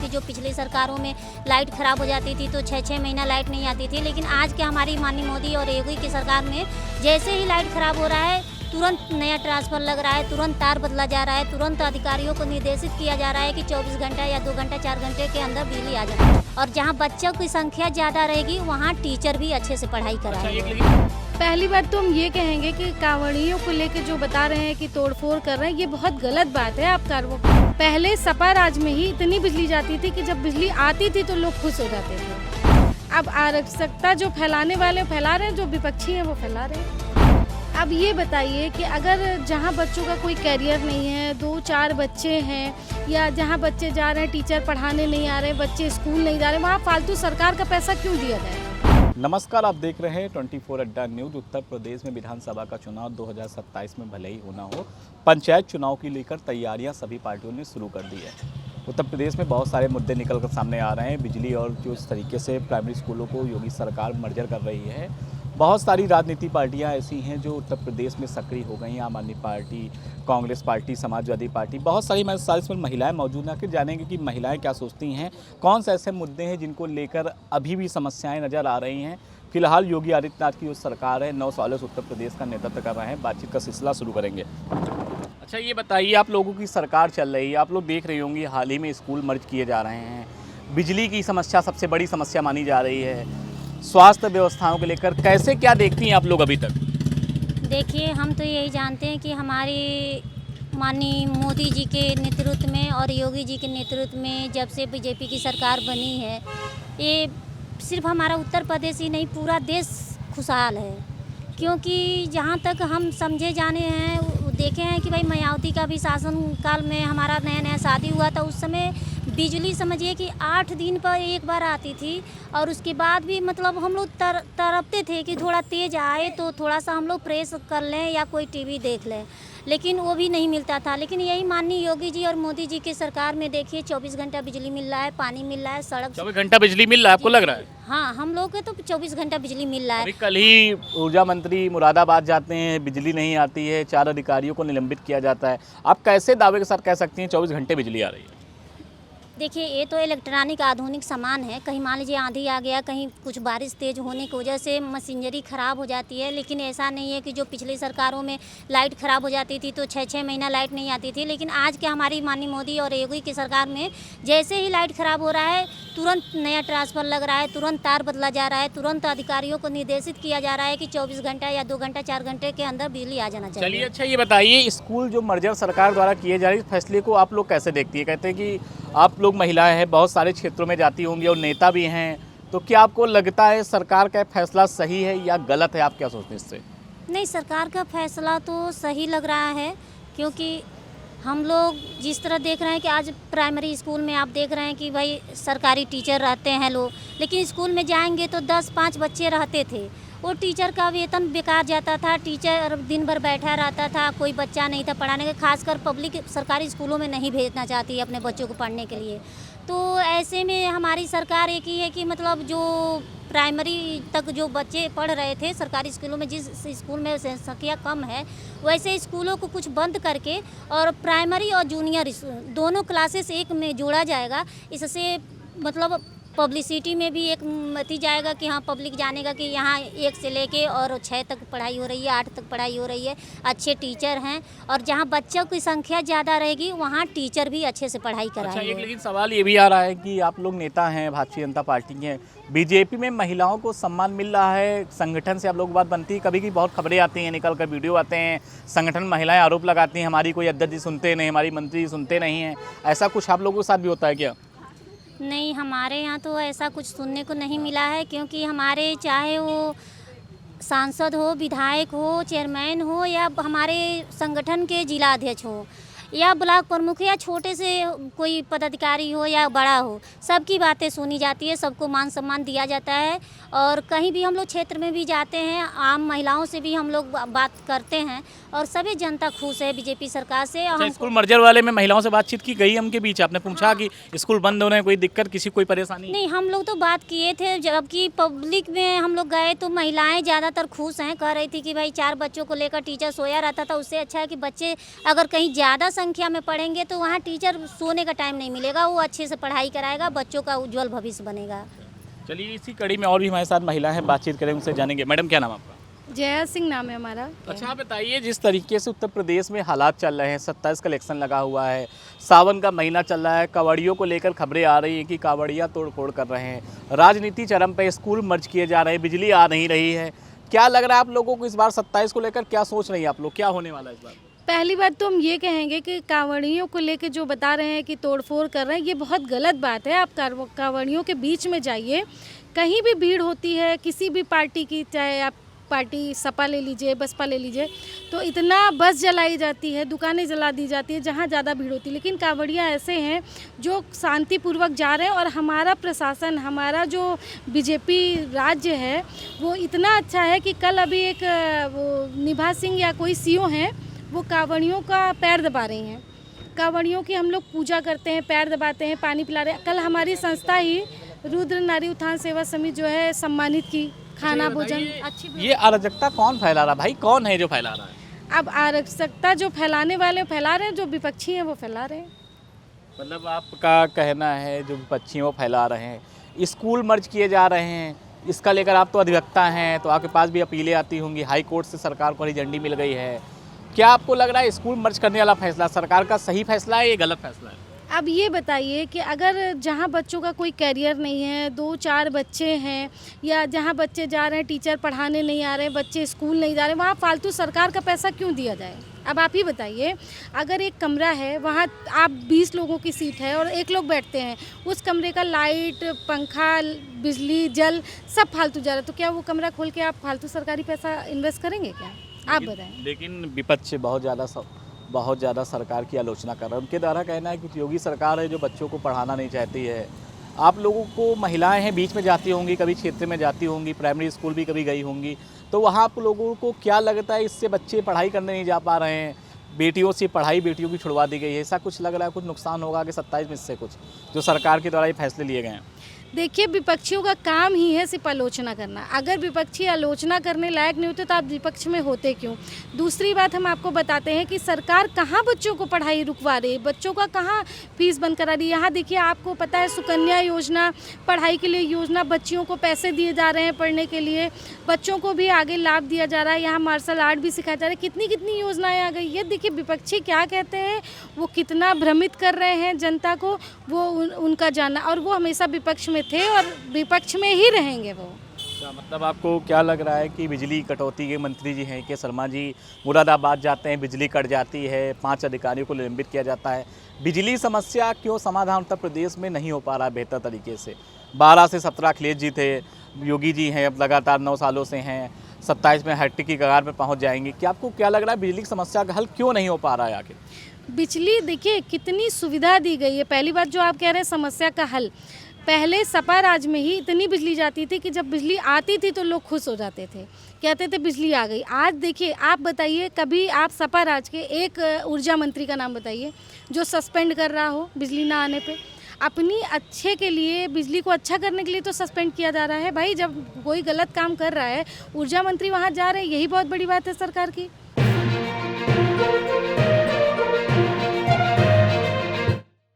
जो पिछली सरकारों में लाइट ख़राब हो जाती थी तो 6-6 महीना लाइट नहीं आती थी, लेकिन आज के हमारी माननीय मोदी और योगी की सरकार में जैसे ही लाइट ख़राब हो रहा है तुरंत नया ट्रांसफर लग रहा है, तुरंत तार बदला जा रहा है, तुरंत अधिकारियों को निर्देशित किया जा रहा है कि 24 घंटा या 2 घंटा 4 घंटे के अंदर बिजली आ जाए। और जहाँ बच्चों की संख्या ज़्यादा रहेगी वहाँ टीचर भी अच्छे से पढ़ाई कराएंगे। पहली बात तो हम ये कहेंगे कि कांवड़ियों को लेकर जो बता रहे हैं कि तोड़फोड़ कर रहे हैं, ये बहुत गलत बात है। आप कार्रवाई पहले सपा राज में ही इतनी बिजली जाती थी कि जब बिजली आती थी तो लोग खुश हो जाते थे। अब अराजकता जो फैलाने वाले फैला रहे हैं, जो विपक्षी हैं वो फैला रहे हैं। अब ये बताइए कि अगर जहाँ बच्चों का कोई कैरियर नहीं है, 2-4 बच्चे हैं, या जहाँ बच्चे जा रहे हैं टीचर पढ़ाने नहीं आ रहे, बच्चे स्कूल नहीं जा रहे, वहाँ फालतू सरकार का पैसा क्यों दिया जाए? नमस्कार, आप देख रहे हैं 24 अड्डा न्यूज़। उत्तर प्रदेश में विधानसभा का चुनाव 2027 में भले ही होना हो, पंचायत चुनाव की लेकर तैयारियां सभी पार्टियों ने शुरू कर दी है। उत्तर प्रदेश में बहुत सारे मुद्दे निकल कर सामने आ रहे हैं। बिजली और जो इस तरीके से प्राइमरी स्कूलों को योगी सरकार मर्जर कर रही है, बहुत सारी राजनीतिक पार्टियां ऐसी हैं जो उत्तर प्रदेश में सक्रिय हो गई हैं। आम आदमी party, Congress party, Samajwadi party, बहुत सारी हमारे साथ इसमें महिलाएं मौजूद हैं। आखिर जानेंगे कि महिलाएं क्या सोचती हैं, कौन से ऐसे मुद्दे हैं जिनको लेकर अभी भी समस्याएं नज़र आ रही हैं। फिलहाल योगी आदित्यनाथ की जो सरकार है 9 सालों से उत्तर प्रदेश का नेतृत्व कर रहे हैं। बातचीत का सिलसिला शुरू करेंगे। अच्छा, ये बताइए, आप लोगों की सरकार चल रही है, आप लोग देख रहे होंगे हाल ही में स्कूल मर्ज किए जा रहे हैं, बिजली की समस्या सबसे बड़ी समस्या मानी जा रही है, स्वास्थ्य व्यवस्थाओं को लेकर कैसे क्या देखती हैं आप लोग अभी तक? देखिए, हम तो यही जानते हैं कि हमारे माननीय मोदी जी के नेतृत्व में और योगी जी के नेतृत्व में जब से बीजेपी की सरकार बनी है, ये सिर्फ हमारा उत्तर प्रदेश ही नहीं पूरा देश खुशहाल है। क्योंकि जहाँ तक हम समझे जाने हैं, देखे हैं कि भाई मायावती का भी शासन काल में हमारा नया नया शादी हुआ था, उस समय बिजली समझिए कि 8 दिन पर एक बार आती थी। और उसके बाद भी मतलब हम लोग तड़पते थे कि थोड़ा तेज़ आए तो थोड़ा सा हम लोग प्रेस कर लें या कोई टीवी देख लें, लेकिन वो भी नहीं मिलता था। लेकिन यही माननीय योगी जी और मोदी जी की सरकार में देखिए 24 घंटा बिजली मिल रहा है, पानी मिल रहा है, सड़क 24 घंटा बिजली मिल रहा है, आपको लग रहा है? हाँ, हम लोग के तो 24 घंटा बिजली मिल रहा है। अभी कल ही ऊर्जा मंत्री मुरादाबाद जाते हैं, बिजली नहीं आती है, 4 अधिकारियों को निलंबित किया जाता है। आप कैसे दावे के साथ कह सकती हैं 24 घंटे बिजली आ रही है? देखिए, ये तो इलेक्ट्रॉनिक आधुनिक सामान है। कहीं मान लीजिए आंधी आ गया, कहीं कुछ बारिश तेज़ होने की वजह से मशीनरी ख़राब हो जाती है। लेकिन ऐसा नहीं है कि जो पिछली सरकारों में लाइट ख़राब हो जाती थी तो 6-6 महीना लाइट नहीं आती थी, लेकिन आज के हमारी माननीय मोदी और योगी की सरकार में जैसे ही लाइट ख़राब हो रहा है तुरंत नया ट्रांसफर लग रहा है, तुरंत तार बदला जा रहा है, तुरंत अधिकारियों को निर्देशित किया जा रहा है कि 24 घंटा या 2 घंटा 4 घंटे के अंदर बिजली आ जाना चाहिए। चलिए, अच्छा ये बताइए, स्कूल जो मर्जर सरकार द्वारा किए जा रहे फैसले को आप लोग कैसे देखती है? कहते हैं कि आप लोग महिलाएं हैं, बहुत सारे क्षेत्रों में जाती होंगी और नेता भी हैं, तो क्या आपको लगता है सरकार का फैसला सही है या गलत है? आप क्या सोचते हैं इससे? नहीं, सरकार का फैसला तो सही लग रहा है, क्योंकि हम लोग जिस तरह देख रहे हैं कि आज प्राइमरी स्कूल में आप देख रहे हैं कि भाई सरकारी टीचर रहते हैं लोग, लेकिन स्कूल में जाएंगे तो 10-5 बच्चे रहते थे। वो टीचर का वेतन बेकार जाता था, टीचर दिन भर बैठा रहता था, कोई बच्चा नहीं था पढ़ाने का। खासकर पब्लिक सरकारी स्कूलों में नहीं भेजना चाहती है अपने बच्चों को पढ़ने के लिए। तो ऐसे में हमारी सरकार एक ही है कि मतलब जो प्राइमरी तक जो बच्चे पढ़ रहे थे सरकारी स्कूलों में, जिस स्कूल में संख्या कम है, वैसे स्कूलों को कुछ बंद करके और प्राइमरी और जूनियर दोनों क्लासेस एक में जोड़ा जाएगा। इससे मतलब पब्लिसिटी में भी एक मती जाएगा कि हाँ, पब्लिक जानेगा कि यहाँ 1 से लेके और 6 तक पढ़ाई हो रही है, 8 तक पढ़ाई हो रही है, अच्छे टीचर हैं। और जहाँ बच्चों की संख्या ज़्यादा रहेगी वहाँ टीचर भी अच्छे से पढ़ाई कराएंगे। अच्छा, एक लेकिन सवाल ये भी आ रहा है कि आप लोग नेता हैं, भारतीय जनता पार्टी के, बीजेपी में महिलाओं को सम्मान मिल रहा है, संगठन से आप लोग बात बनती है, कभी की बहुत खबरें आती हैं, निकल कर वीडियो आते हैं, संगठन महिलाएं आरोप लगाती हैं हमारी कोई अध्यक्ष जी सुनते नहीं, हमारी मंत्री सुनते नहीं हैं। ऐसा कुछ आप लोगों के साथ भी होता है क्या? नहीं, हमारे यहाँ तो ऐसा कुछ सुनने को नहीं मिला है, क्योंकि हमारे चाहे वो सांसद हो, विधायक हो, चेयरमैन हो या हमारे संगठन के जिला अध्यक्ष हो या ब्लॉक प्रमुख या छोटे से कोई पदाधिकारी हो या बड़ा हो, सबकी बातें सुनी जाती है, सबको मान सम्मान दिया जाता है। और कहीं भी हम लोग क्षेत्र में भी जाते हैं, आम महिलाओं से भी हम लोग बात करते हैं और सभी जनता खुश है बीजेपी सरकार से। और स्कूल मर्जर वाले में महिलाओं से बातचीत की गई उनके बीच? आपने पूछा कि स्कूल बंद होने कोई दिक्कत, किसी कोई परेशानी? नहीं, हम लोग तो बात किए थे, जबकि पब्लिक में हम लोग गए तो महिलाएं ज़्यादातर खुश हैं, कह रही थी कि भाई 4 बच्चों को लेकर टीचर सोया रहता था, उससे अच्छा है कि बच्चे अगर कहीं ज़्यादा संख्या में पढ़ेंगे तो वहाँ टीचर सोने का टाइम नहीं मिलेगा, वो अच्छे से पढ़ाई कराएगा, बच्चों का उज्जवल भविष्य बनेगा। चलिए इसी कड़ी में और भी हमारे साथ महिला हैं, बातचीत करेंगे, उनसे जानेंगे। मैडम क्या नाम आपका? जया सिंह नाम है हमारा। अच्छा आप बताइए, जिस तरीके से उत्तर प्रदेश में हालात चल रहे हैं, 27 का इलेक्शन लगा हुआ है, सावन का महीना चल रहा है, कावड़ियों को लेकर खबरें आ रही हैं कि कावड़िया तोड़फोड़ कर रहे हैं, राजनीति चरम पे, स्कूल मर्ज किए जा रहे हैं, बिजली आ नहीं रही है, क्या लग रहा है आप लोगों को इस बार 27 को लेकर? क्या सोच रही हैं आप लोग, क्या होने वाला है इस बार? पहली बात तो हम ये कहेंगे कि कांवड़ियों को लेके जो बता रहे हैं कि तोड़फोड़ कर रहे हैं, ये बहुत गलत बात है। आप कांवड़ियों के बीच में जाइए, कहीं भी भीड़ होती है किसी भी पार्टी की, चाहे आप पार्टी सपा ले लीजिए, बसपा ले लीजिए, तो इतना बस जलाई जाती है, दुकानें जला दी जाती है जहाँ ज़्यादा भीड़ होती है। लेकिन कांवड़िया ऐसे हैं जो शांतिपूर्वक जा रहे हैं, और हमारा प्रशासन, हमारा जो बीजेपी राज्य है वो इतना अच्छा है कि कल अभी एक वो निभा सिंह या कोई सीओ हैं, वो कांवड़ियों का पैर दबा रही हैं। कांवड़ियों की हम लोग पूजा करते हैं, पैर दबाते हैं, पानी पिला रहे हैं। कल हमारी संस्था ही रुद्र नारी उत्थान सेवा समिति जो है सम्मानित की, खाना भोजन अच्छी। ये अराजकता कौन फैला रहा भाई, कौन है जो फैला रहा है? अब अराजकता जो फैलाने वाले फैला रहे हैं, जो विपक्षी हैं वो फैला रहे हैं। मतलब आपका कहना है जो विपक्षी वो फैला रहे हैं, स्कूल मर्ज किए जा रहे हैं, इसका लेकर आप तो अधिवक्ता हैं, तो आपके पास भी अपीलें आती होंगी, हाई कोर्ट से सरकार को हरी झंडी मिल गई है। क्या आपको लग रहा है स्कूल मर्ज करने वाला फैसला सरकार का सही फैसला है या गलत फैसला है? अब ये बताइए कि अगर जहाँ बच्चों का कोई करियर नहीं है, 2-4 बच्चे हैं, या जहाँ बच्चे जा रहे हैं टीचर पढ़ाने नहीं आ रहे हैं, बच्चे स्कूल नहीं जा रहे हैं, वहाँ फालतू सरकार का पैसा क्यों दिया जाए? अब आप ही बताइए, अगर एक कमरा है, वहाँ आप 20 लोगों की सीट है और 1 लोग बैठते हैं, उस कमरे का लाइट, पंखा, बिजली, जल सब फालतू जा रहा है, तो क्या वो कमरा खोल के आप फालतू सरकारी पैसा इन्वेस्ट करेंगे क्या? आप बताएं। लेकिन विपक्ष बहुत ज़्यादा सरकार की आलोचना कर रहा है। उनके द्वारा कहना है कि योगी सरकार है जो बच्चों को पढ़ाना नहीं चाहती है। आप लोगों को, महिलाएं हैं, बीच में जाती होंगी, कभी क्षेत्र में जाती होंगी, प्राइमरी स्कूल भी कभी गई होंगी, तो वहाँ आप लोगों को क्या लगता है इससे बच्चे पढ़ाई करने नहीं जा पा रहे हैं? बेटियों से पढ़ाई बेटियों की छुड़वा दी गई है, ऐसा कुछ लग रहा है? कुछ नुकसान होगा कि 27 में इससे कुछ जो सरकार के द्वारा ये फैसले लिए गए हैं? देखिए, विपक्षियों का काम ही है सिर्फ आलोचना करना। अगर विपक्षी आलोचना करने लायक नहीं होते तो आप विपक्ष में होते क्यों? दूसरी बात हम आपको बताते हैं कि सरकार कहाँ बच्चों को पढ़ाई रुकवा रही है, बच्चों का कहाँ फीस बंद करा रही है। यहाँ देखिए, आपको पता है सुकन्या योजना, पढ़ाई के लिए योजना, बच्चियों को पैसे दिए जा रहे हैं पढ़ने के लिए, बच्चों को भी आगे लाभ दिया जा रहा है, यहाँ मार्शल आर्ट भी सिखाया जा रहा है, कितनी कितनी योजनाएँ आ गई। ये देखिए विपक्षी क्या कहते हैं, वो कितना भ्रमित कर रहे हैं जनता को, वो उनका जानना, और वो हमेशा विपक्ष में थे और विपक्ष में ही रहेंगे वो। मतलब आपको क्या लग रहा है कि बिजली कटौती के मंत्री जी हैं के शर्मा जी मुरादाबाद जाते हैं, बिजली कट जाती है, 5 अधिकारियों को निलंबित किया जाता है, बिजली समस्या क्यों समाधान उत्तर प्रदेश में नहीं हो पा रहा है बेहतर तरीके से? 12 से 17 अखिलेश जी थे, योगी जी हैं, अब लगातार 9 सालों से हैं, 27 में हैट्रिक की कगार पर पहुँच जाएंगे। क्या आपको क्या लग रहा है बिजली की समस्या का हल क्यों नहीं हो पा रहा है आखिर? बिजली देखिए कितनी सुविधा दी गई है। पहली बात जो आप कह रहे हैं समस्या का हल, पहले सपा राज में ही इतनी बिजली जाती थी कि जब बिजली आती थी तो लोग खुश हो जाते थे, कहते थे बिजली आ गई। आज देखिए, आप बताइए, कभी आप सपा राज के एक ऊर्जा मंत्री का नाम बताइए जो सस्पेंड कर रहा हो बिजली ना आने पे। अपनी अच्छे के लिए, बिजली को अच्छा करने के लिए तो सस्पेंड किया जा रहा है भाई। जब कोई गलत काम कर रहा है, ऊर्जा मंत्री वहाँ जा रहे हैं, यही बहुत बड़ी बात है सरकार की।